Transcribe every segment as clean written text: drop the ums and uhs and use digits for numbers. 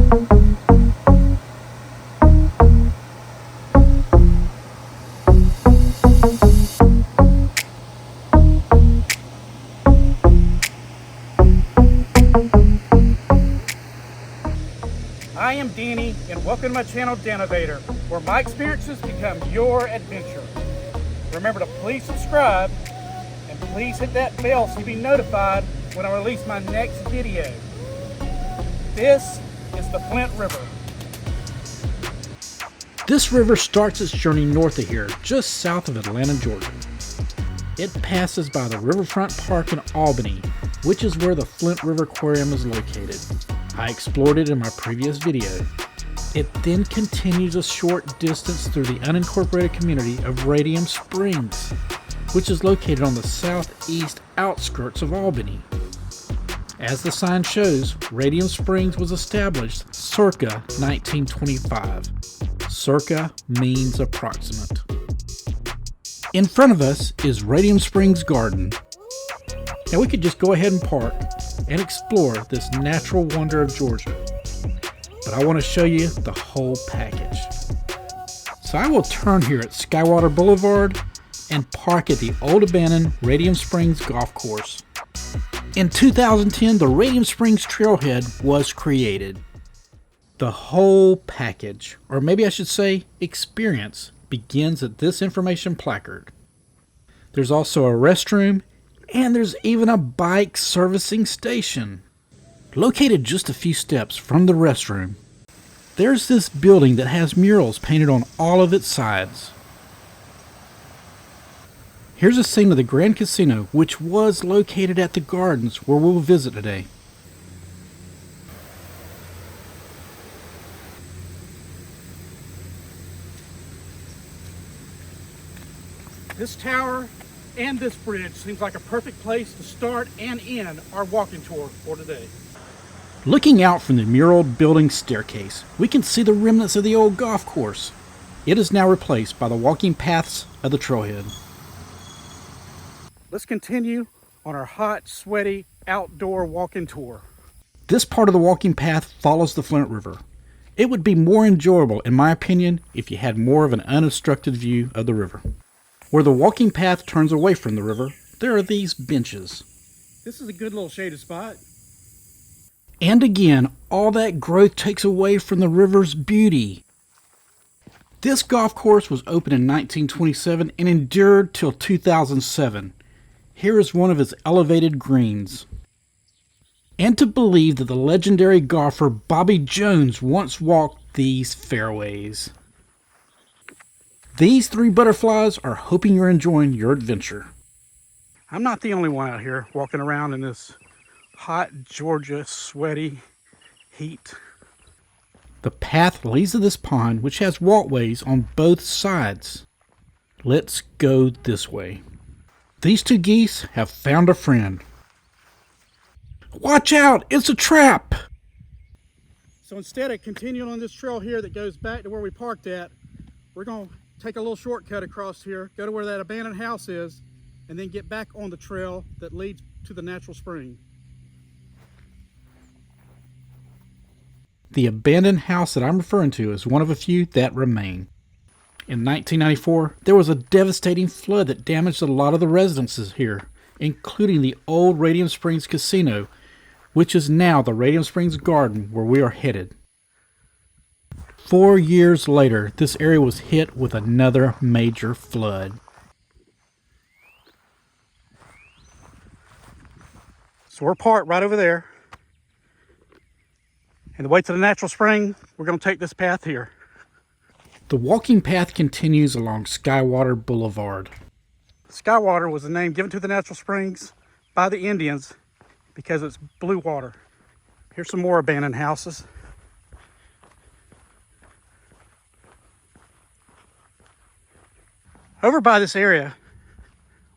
I am Danny, and welcome to my channel, Danovator, where my experiences become your adventure. Remember to please subscribe, and please hit that bell so you'll be notified when I release my next video. This is the Flint River. This river starts its journey north of here, just south of Atlanta, Georgia. It passes by the Riverfront Park in Albany, which is where the Flint River Aquarium is located. I explored it in my previous video. It then continues a short distance through the unincorporated community of Radium Springs, which is located on the southeast outskirts of Albany. As the sign shows, Radium Springs was established circa 1925. Circa means approximate. In front of us is Radium Springs Garden. Now we could just go ahead and park and explore this natural wonder of Georgia, but I want to show you the whole package. So I will turn here at Skywater Boulevard and park at the old abandoned Radium Springs Golf Course. In 2010, the Radium Springs Trailhead was created. The whole package, or maybe I should say experience, begins at this information placard. There's also a restroom, and there's even a bike servicing station. Located just a few steps from the restroom, there's this building that has murals painted on all of its sides. Here's a scene of the Grand Casino, which was located at the gardens where we'll visit today. This tower and this bridge seems like a perfect place to start and end our walking tour for today. Looking out from the muraled building staircase, we can see the remnants of the old golf course. It is now replaced by the walking paths of the trailhead. Let's continue on our hot, sweaty, outdoor walking tour. This part of the walking path follows the Flint River. It would be more enjoyable, in my opinion, if you had more of an unobstructed view of the river. Where the walking path turns away from the river, there are these benches. This is a good little shaded spot. And again, all that growth takes away from the river's beauty. This golf course was opened in 1927 and endured till 2007. Here is one of its elevated greens. And to believe that the legendary golfer Bobby Jones once walked these fairways. These three butterflies are hoping you're enjoying your adventure. I'm not the only one out here walking around in this hot Georgia sweaty heat. The path leads to this pond, which has walkways on both sides. Let's go this way. These two geese have found a friend. Watch out! It's a trap! So instead of continuing on this trail here that goes back to where we parked at, we're going to take a little shortcut across here, go to where that abandoned house is, and then get back on the trail that leads to the natural spring. The abandoned house that I'm referring to is one of a few that remain. In 1994, there was a devastating flood that damaged a lot of the residences here, including the old Radium Springs Casino, which is now the Radium Springs Garden where we are headed. 4 years later, this area was hit with another major flood. So we're parked right over there. And the way to the natural spring, we're going to take this path here. The walking path continues along Skywater Boulevard. Skywater was the name given to the natural springs by the Indians because it's blue water. Here's some more abandoned houses. Over by this area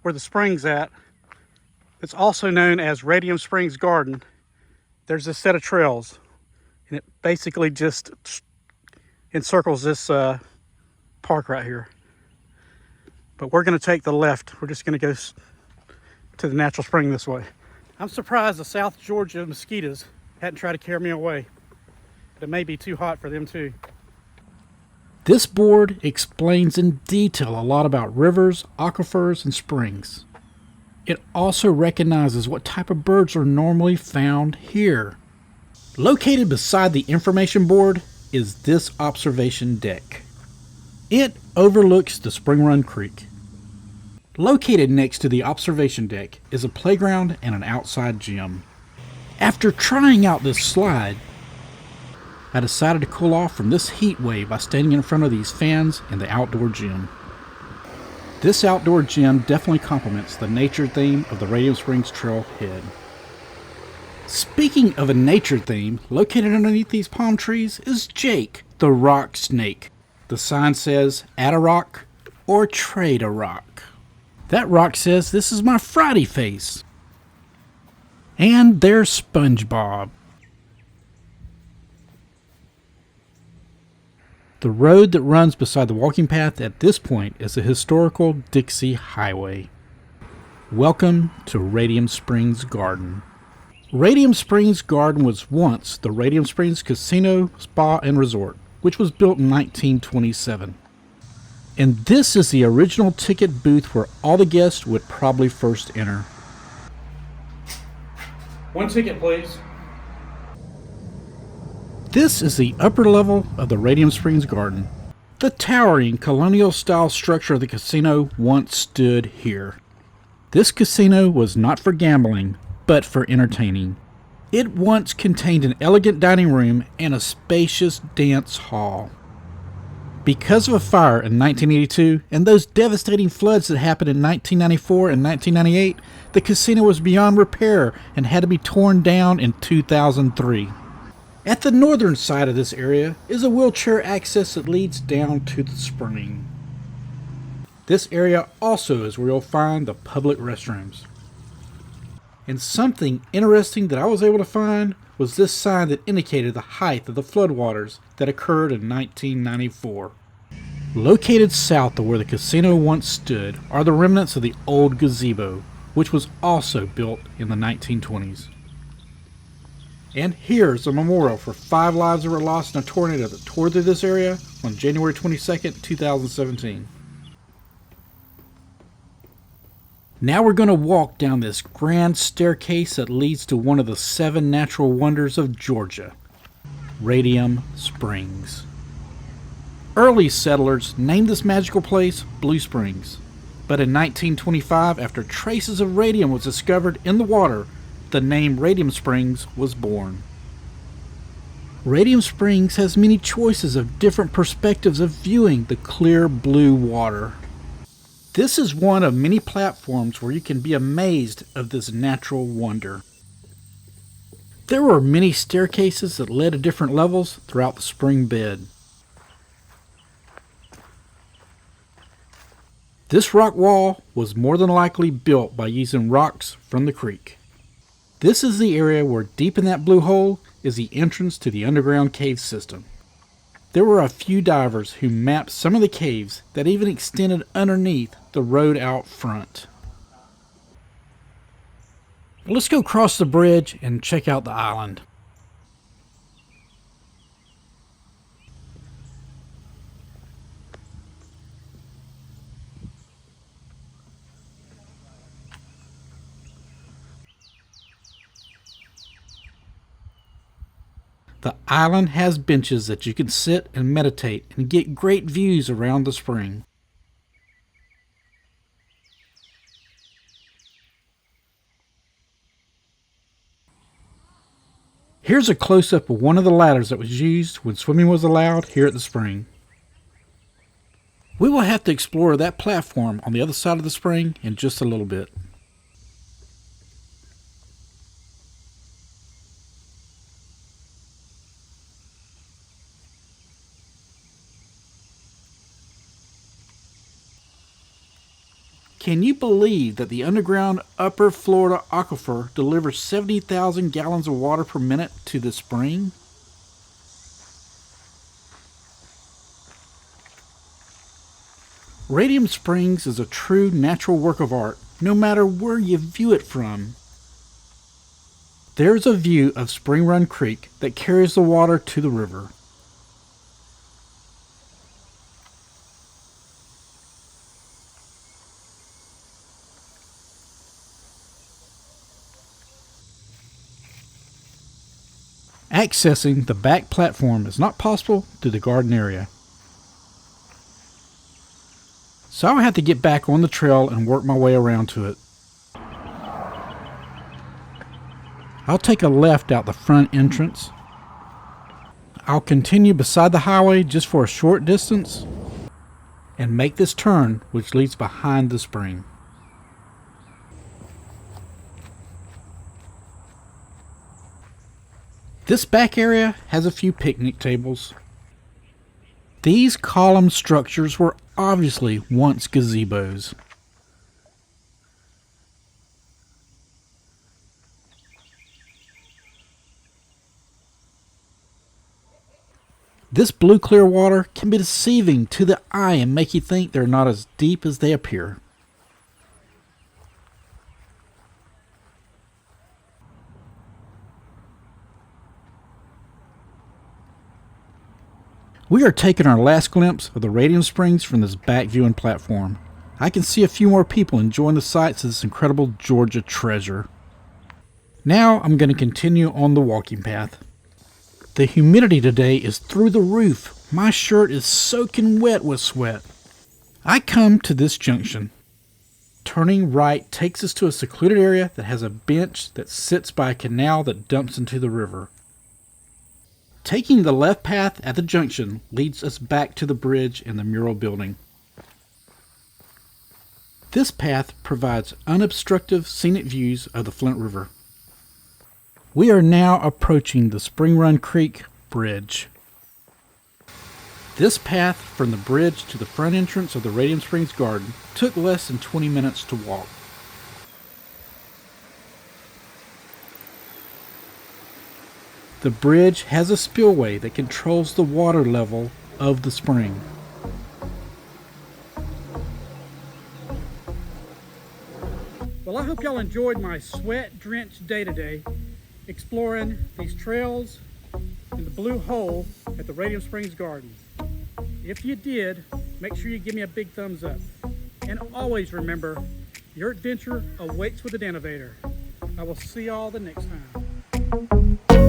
where the spring's at, it's also known as Radium Springs Garden. There's a set of trails, and it basically just encircles this park right here. But we're going to take the left. We're just going to go to the natural spring this way. I'm surprised the South Georgia mosquitoes hadn't tried to carry me away. but it may be too hot for them too. This board explains in detail a lot about rivers, aquifers, and springs. It also recognizes what type of birds are normally found here. Located beside the information board is this observation deck. It overlooks the Spring Run Creek. Located next to the observation deck is a playground and an outside gym. After trying out this slide, I decided to cool off from this heat wave by standing in front of these fans in the outdoor gym. This outdoor gym definitely complements the nature theme of the Radium Springs Trailhead. Speaking of a nature theme, located underneath these palm trees is Jake, the rock snake. The sign says, "Add a rock or trade a rock." That rock says, "This is my Friday face." And there's SpongeBob. The road that runs beside the walking path at this point is the historical Dixie Highway. Welcome to Radium Springs Garden. Radium Springs Garden was once the Radium Springs Casino, Spa, and Resort, which was built in 1927. And this is the original ticket booth where all the guests would probably first enter. One ticket, please. This is the upper level of the Radium Springs Garden. The towering colonial-style structure of the casino once stood here. This casino was not for gambling, but for entertaining. It once contained an elegant dining room and a spacious dance hall. Because of a fire in 1982 and those devastating floods that happened in 1994 and 1998, the casino was beyond repair and had to be torn down in 2003. At the northern side of this area is a wheelchair access that leads down to the spring. This area also is where you'll find the public restrooms. And something interesting that I was able to find was this sign that indicated the height of the floodwaters that occurred in 1994. Located south of where the casino once stood are the remnants of the old gazebo, which was also built in the 1920s. And here's a memorial for 5 lives that were lost in a tornado that tore through this area on January 22nd, 2017. Now we're going to walk down this grand staircase that leads to one of the 7 natural wonders of Georgia, Radium Springs. Early settlers named this magical place Blue Springs, but in 1925, after traces of radium was discovered in the water, the name Radium Springs was born. Radium Springs has many choices of different perspectives of viewing the clear blue water. This is one of many platforms where you can be amazed of this natural wonder. There were many staircases that led to different levels throughout the spring bed. This rock wall was more than likely built by using rocks from the creek. This is the area where deep in that blue hole is the entrance to the underground cave system. There were a few divers who mapped some of the caves that even extended underneath the road out front. Let's go across the bridge and check out the island. The island has benches that you can sit and meditate and get great views around the spring. Here's a close-up of one of the ladders that was used when swimming was allowed here at the spring. We will have to explore that platform on the other side of the spring in just a little bit. Can you believe that the underground Upper Florida Aquifer delivers 70,000 gallons of water per minute to the spring? Radium Springs is a true natural work of art, no matter where you view it from. there's a view of Spring Run Creek that carries the water to the river. Accessing the back platform is not possible through the garden area. So I'll have to get back on the trail and work my way around to it. I'll take a left out the front entrance. I'll continue beside the highway just for a short distance and make this turn which leads behind the spring. This back area has a few picnic tables. These column structures were obviously once gazebos. This blue clear water can be deceiving to the eye and make you think they're not as deep as they appear. We are taking our last glimpse of the Radium Springs from this back viewing platform. I can see a few more people enjoying the sights of this incredible Georgia treasure. Now I'm going to continue on the walking path. The humidity today is through the roof. My shirt is soaking wet with sweat. I come to this junction. Turning right takes us to a secluded area that has a bench that sits by a canal that dumps into the river. Taking the left path at the junction leads us back to the bridge and the mural building. This path provides unobstructed scenic views of the Flint River. We are now approaching the Spring Run Creek Bridge. This path from the bridge to the front entrance of the Radium Springs Garden took less than 20 minutes to walk. The bridge has a spillway that controls the water level of the spring. Well, I hope y'all enjoyed my sweat-drenched day today, exploring these trails and the blue hole at the Radium Springs Garden. If you did, make sure you give me a big thumbs up. And always remember, your adventure awaits with an innovator. I will see y'all the next time.